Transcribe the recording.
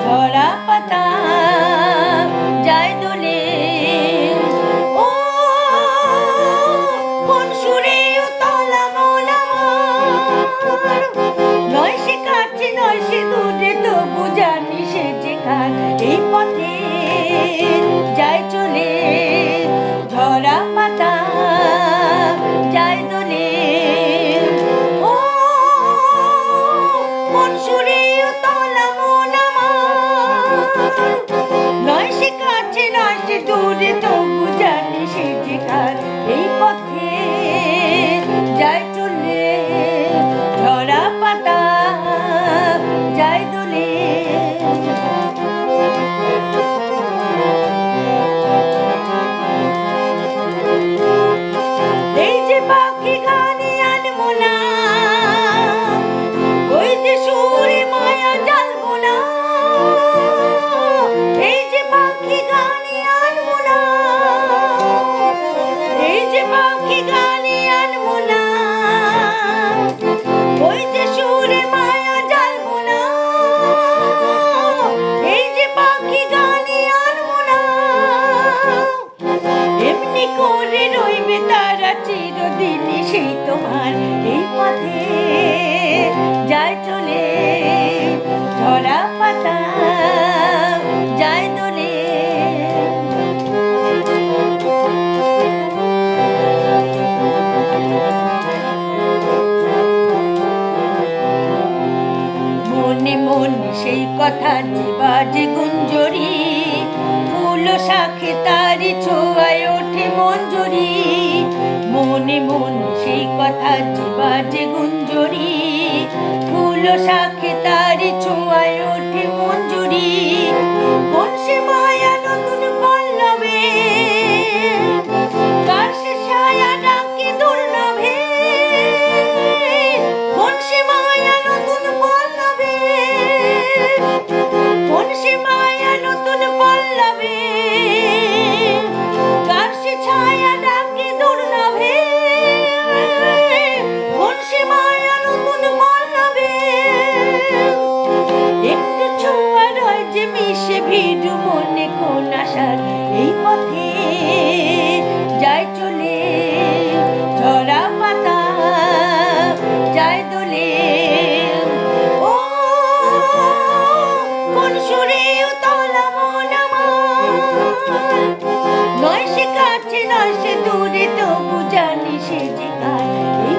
ঝরা পাতা যায় দোলে। ও কোন সুরে উতলা মন আমার, নয় সে কাছে নয় সে দূরে, তবু জানি সে যে কার। এই পথে যায় চলে ঝরা পাতা যায় দোলে। ও কোন সুরে উতলা মন আমার, নয় সে কাছে নয় সে দূরে, তবু জানি সে যে কার। এই পথে যায় চলে ঝরা পাতা যায় দোলে। এই যে পাখি গানে আনবো না, ওই যে সুরে মায়া জ্বালবো না। এই যে পাখি গানে আনবো না, এই যে পাখি গানে আনবো না, ওই যে সুরে মায়া জ্বালবো না। এই যে পাখি গানে আনবো না, এমনি করে রইবে তারা চিরদিনই সেই তোমার। এই পথে যায় চলে ঝরা পাতা যায় দোলে। মনে মনে সেই কথা যে বাজে গুঞ্জরি, ফুল শাখে তারি ছোঁয়ায় ওঠে মঞ্জরি। মনে মনে সেই কথা যে বাজে গুঞ্জরি, ফুল শাখে তারি ছোঁয়ায় ওঠে মঞ্জরি। কোন সে মায়া নতুন পল্লবে, কার সে ছায়া ডাকে দুর্লভে। কোন সে মায়া নতুন পল্লবে, কোন সে মায়া নতুন পল্লবে, কার সে ছায়া ডাকে দুর্লভে। কোন সে মায়া নতুন পল্লবে, একটু ছোঁয়া রয় যে মিশে ভিড় মনে কোন আশার। এই পথে যায় চলে ঝরা পাতা যায় দোলে। ও কোন সুরে উতলা মন আমার, নয় সে কাছে নয় সে দূরে, তবু জানি সে যে কার। এই